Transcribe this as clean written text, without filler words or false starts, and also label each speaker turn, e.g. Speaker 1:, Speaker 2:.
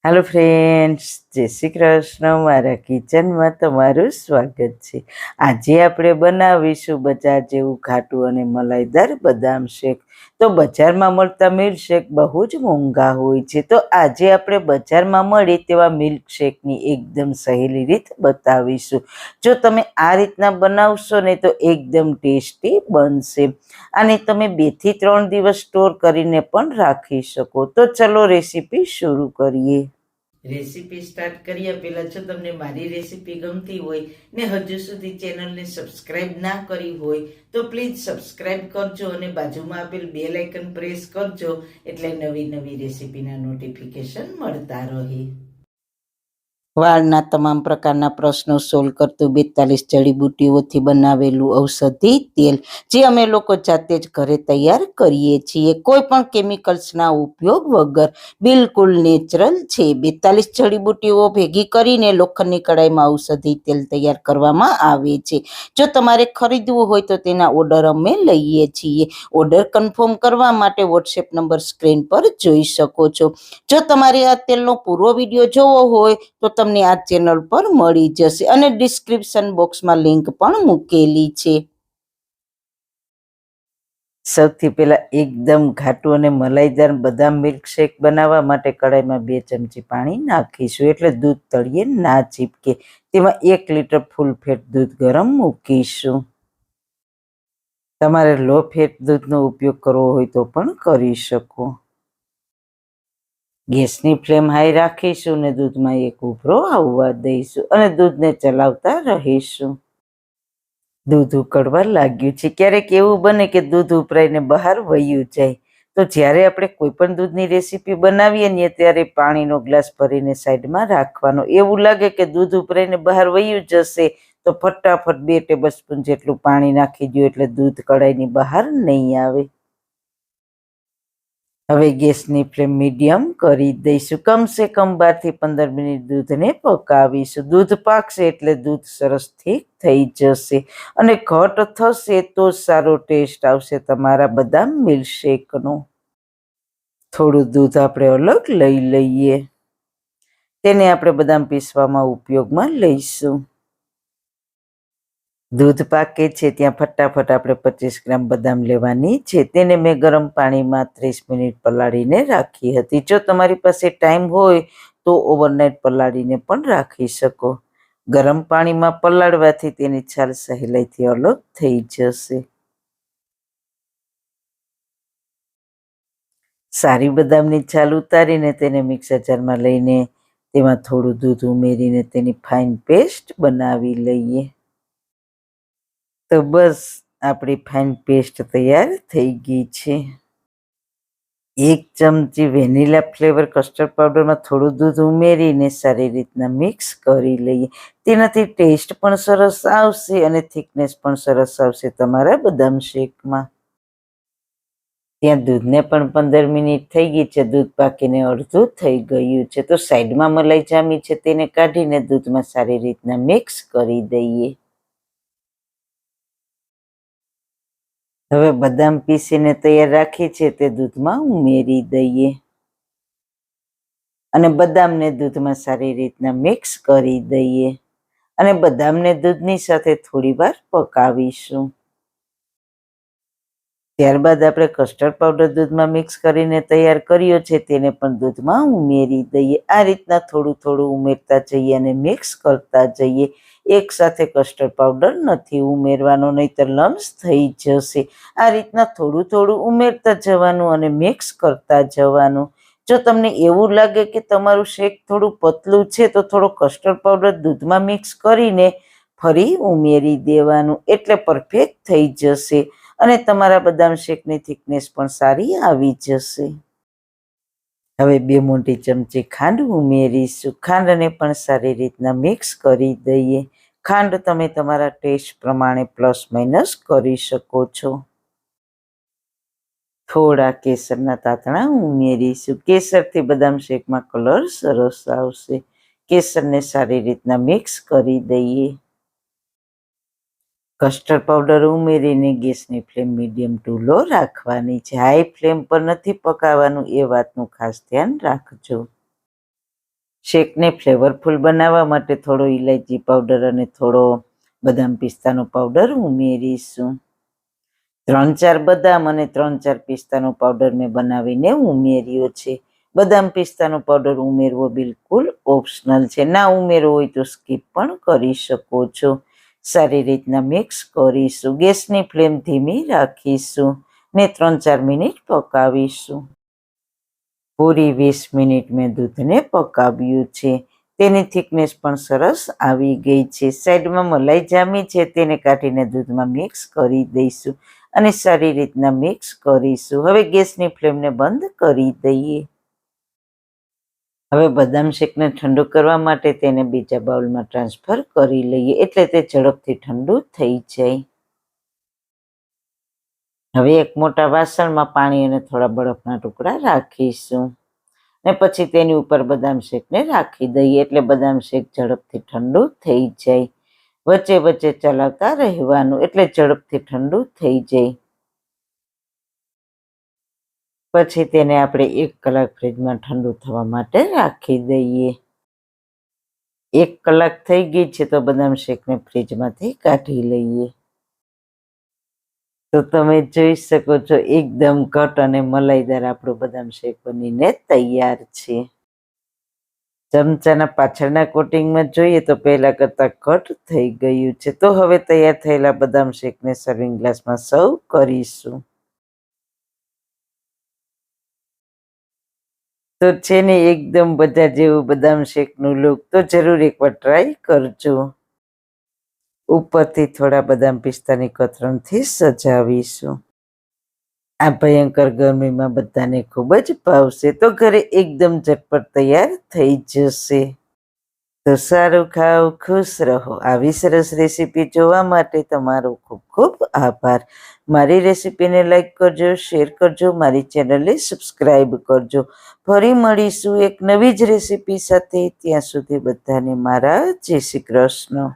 Speaker 1: Hello friends, જય શ્રી કૃષ્ણ. મારા કિચનમાં તમારું સ્વાગત છે. આજે આપણે બનાવીશું બજાર જેવું ઘાટું અને મલાઈદાર બદામ શેક. તો બજારમાં મળતા મિલ્કશેક બહુ જ મોંઘા હોય છે, તો આજે આપણે બજારમાં મળે તેવા મિલ્કશેકની એકદમ સહેલી રીત બતાવીશું. જો તમે આ રીતના બનાવશો ને તો એકદમ ટેસ્ટી બનશે. અને તમે 2 થી 3 દિવસ સ્ટોર કરીને પણ રાખી શકો. તો ચલો રેસીપી શરૂ કરીએ. રેસીપી સ્ટાર્ટ કર્યા પહેલા જો તમને મારી રેસીપી ગમતી હોય ને હજુ સુધી ચેનલને સબસ્ક્રાઇબ ના કરી હોય તો પ્લીઝ સબસ્ક્રાઇબ કરજો અને બાજુમાં આપેલ બેલ આઇકન પ્રેસ કરજો, એટલે નવી નવી રેસીપીના નોટિફિકેશન મળતા રહે. વાળના તમામ પ્રકારના પ્રશ્નો સોલ્વ કરતું 42 જડીબુટ્ટીઓથી બનાવેલું ઔષધિ તેલ, જે અમે લોકો જાતે જ ઘરે તૈયાર કરીએ છીએ, કોઈ પણ કેમિકલ્સના ઉપયોગ વગર, બિલકુલ નેચરલ છે. 42 જડીબુટ્ટીઓ ભેગી કરીને લોખંડની કડાઈમાં ઔષધિ તેલ તૈયાર કરવામાં આવે છે. જો તમારે ખરીદવું હોય તો તેના ઓર્ડર અમે લઈએ છીએ. ઓર્ડર કન્ફર્મ કરવા માટે વોટ્સએપ નંબર સ્ક્રીન પર જોઈ શકો છો. જો તમારે આ તેલનો પૂરો વિડીયો જોવો હોય તો તમને આ ચેનલ પર મળી જશે અને ડિસ્ક્રિપ્શન બોક્સમાં લિંક પણ મૂકેલી છે. સૌથી પહેલા એકદમ ઘાટું અને મલાઈદાર બદામ મિલ્કશેક બનાવવા માટે કડાઈમાં 2 ચમચી પાણી નાખીશું, એટલે દૂધ તળિયે ના ચીપકે. તેમાં 1 લીટર ફૂલ ફેટ દૂધ ગરમ મૂકીશું. તમારે લો ફેટ દૂધનો ઉપયોગ કરવો હોય તો પણ કરી શકો. ગેસની ફ્લેમ હાઈ રાખીશું અને દૂધમાં એક ઉભરો આવવા દઈશું અને દૂધને ચલાવતા રહીશું. દૂધ ઉકળવા લાગ્યું છે. ક્યારેક એવું બને કે દૂધ ઉભરાઈને બહાર વયું જાય, તો જ્યારે આપણે કોઈ પણ દૂધની રેસીપી બનાવીએ ને ત્યારે પાણીનો ગ્લાસ ભરીને સાઈડમાં રાખવાનો. એવું લાગે કે દૂધ ઉભરાઈને બહાર વયું જશે તો ફટાફટ 2 ટેબલસ્પૂન જેટલું પાણી નાખી દો, એટલે દૂધ કડાઈની બહાર નહીં આવે. હવે ગેસની ફ્લેમ મીડિયમ કરી દઈશું. કમસે કમ 12 થી 15 મિનિટ દૂધને પકાવીશું. દૂધ પાકશે એટલે દૂધ સરસ ઠીક થઈ જશે અને ઘટ થશે તો સારો ટેસ્ટ આવશે તમારા બદામ મિલ્કશેકનો. થોડું દૂધ આપણે અલગ લઈ લઈએ. તેને આપણે બદામ પીસવામાં ઉપયોગમાં લઈશું. દૂધ પાકે છે ત્યાં ફટાફટ આપણે 25 ગ્રામ બદામ લેવાની છે. તેને મેં ગરમ પાણીમાં 30 મિનિટ પલાળીને રાખી હતી. જો તમારી પાસે ટાઈમ હોય તો ઓવરનાઇટ પલાળીને પણ રાખી શકો. ગરમ પાણીમાં પલાળવાથી તેની છાલ સહેલાઈથી અલગ થઈ જશે. સારી બદામની છાલ ઉતારીને તેને મિક્સર જારમાં લઈને તેમાં થોડું દૂધ ઉમેરીને તેની ફાઇન પેસ્ટ બનાવી લઈએ. તો બસ આપણી ફાઇન પેસ્ટ તૈયાર થઈ ગઈ છે. 1 ચમચી વેનીલા ફ્લેવર કસ્ટર્ડ પાવડરમાં થોડું દૂધ ઉમેરીને સારી રીતના મિક્સ કરી લઈએ. તેનાથી ટેસ્ટ પણ સરસ આવશે અને થિકનેસ પણ સરસ આવશે તમારા બદામ શેકમાં. ત્યાં દૂધને પણ 15 મિનિટ થઈ ગઈ છે. દૂધ પાકીને અડધું થઈ ગયું છે. તો સાઈડમાં મલાઈ જામી છે તેને કાઢીને દૂધમાં સારી રીતના મિક્સ કરી દઈએ. હવે બદામ પીસીને તૈયાર રાખી છે તે દૂધમાં ઉમેરી દઈએ અને બદામને દૂધમાં સારી રીતના મિક્સ કરી દઈએ અને બદામને દૂધની સાથે થોડી વાર પકાવીશું. ત્યારબાદ આપણે કસ્ટર્ડ પાવડર દૂધમાં મિક્સ કરીને તૈયાર કર્યો છે તેને પણ દૂધમાં ઉમેરી દઈએ. આ રીતના થોડું થોડું ઉમેરતા જઈએ અને મિક્સ કરતા જઈએ. એક સાથે કસ્ટર્ડ પાવડર નથી ઉમેરવાનો, નહીતર લમ્સ થઈ જશે. આ રીતના થોડું થોડું ઉમેરતા જવાનું અને મિક્સ કરતા જવાનું. જો તમને એવું લાગે કે તમારું શેક થોડું પતલું છે તો થોડો કસ્ટર્ડ પાવડર દૂધમાં મિક્સ કરીને ફરી ઉમેરી દેવાનું, એટલે પરફેક્ટ થઈ જશે અને તમારા બદામ શેકની થિકનેસ પણ સારી આવી જશે. હવે 2 મોટી ચમચી ખાંડ ઉમેરીશું. ખાંડને પણ સારી રીતના મિક્સ કરી દઈએ. ખાંડ તમે તમારા ટેસ્ટ પ્રમાણે પ્લસ માઇનસ કરી શકો છો. થોડા કેસરના તાતણા ઉમેરીશું. કેસરથી બદામ શેકમાં કલર સરસ આવશે. કેસરને સારી રીતના મિક્સ કરી દઈએ. કસ્ટર્ડ પાવડર ઉમેરીને ગેસની ફ્લેમ મીડિયમ ટુ લો રાખવાની છે. હાઈ ફ્લેમ પર નથી પકાવવાનું, એ વાતનું ખાસ ધ્યાન રાખજો. શેકને ફ્લેવરફુલ બનાવવા માટે થોડો ઇલાયચી પાવડર અને થોડો બદામ પિસ્તાનો પાવડર ઉમેરીશું. 3-4 બદામ અને 3-4 પિસ્તાનો પાવડર મેં બનાવીને ઉમેર્યો છે. બદામ પિસ્તાનો પાવડર ઉમેરવો બિલકુલ ઓપ્શનલ છે. ના ઉમેરવો હોય તો સ્કીપ પણ કરી શકો છો. સારી રીતના મિક્સ કરીશું. ગેસની ફ્લેમ ધીમી રાખીશું ને 3-4 મિનિટ પકાવીશું. પૂરી 20 મિનિટ મેં દૂધને પકાવ્યું છે. તેની થિકનેસ પણ સરસ આવી ગઈ છે. સાઈડમાં મલાઈ જામી છે, તેને કાઢીને દૂધમાં મિક્સ કરી દઈશું અને સારી રીતના મિક્સ કરીશું. હવે ગેસની ફ્લેમને બંધ કરી દઈએ. હવે બદામ શેકને ઠંડુ કરવા માટે તેને બીજા બાઉલમાં ટ્રાન્સફર કરી લઈએ, એટલે તે ઝડપથી ઠંડુ થઈ જાય. હવે એક મોટા વાસણમાં પાણી અને થોડા બરફના ટુકડા રાખીશું ને પછી તેની ઉપર બદામ શેકને રાખી દઈએ, એટલે બદામ શેક ઝડપથી ઠંડુ થઈ જાય. વચ્ચે વચ્ચે ચલાવતા રહેવાનું, એટલે ઝડપથી ઠંડુ થઈ જાય. પછી તેને આપણે 1 કલાક ફ્રીજમાં ઠંડુ થવા માટે રાખી દઈએ. 1 કલાક થઈ ગઈ છે તો બદામ શેકને ફ્રીજમાંથી કાઢી લઈએ. તો તમે જોઈ શકો છો, એકદમ ઘટ અને મલાઈદાર આપણું બદામ શેક બનીને તૈયાર છે. ચમચાના પાછળના કોટિંગમાં જોઈએ તો પહેલા કરતાં ઘટ થઈ ગયું છે. તો હવે તૈયાર થયેલા બદામ શેકને સર્વિંગ ગ્લાસમાં સર્વ કરીશું. તો છે ને એકદમ બજાર જેવું બદામ શેકનું લુક. તો જરૂર એકવાર ટ્રાય કરજો. ઉપરથી થોડા બદામ પિસ્તાની કતરણથી સજાવીશું. આ ભયંકર ગરમીમાં બધાને ખૂબ જ ભાવશે. તો ઘરે એકદમ ઝટપટ તૈયાર થઈ જશે. તો સારું ખાઓ, ખુશ રહો. આવી સરસ રેસીપી જોવા માટે તમારો ખૂબ ખૂબ આભાર. મારી રેસીપીને લાઈક કરજો, શેર કરજો, મારી ચેનલને સબસ્ક્રાઈબ કરજો. ફરી મળીશું એક નવી જ રેસીપી સાથે. ત્યાં સુધી બધાને મારા જય શ્રી કૃષ્ણ.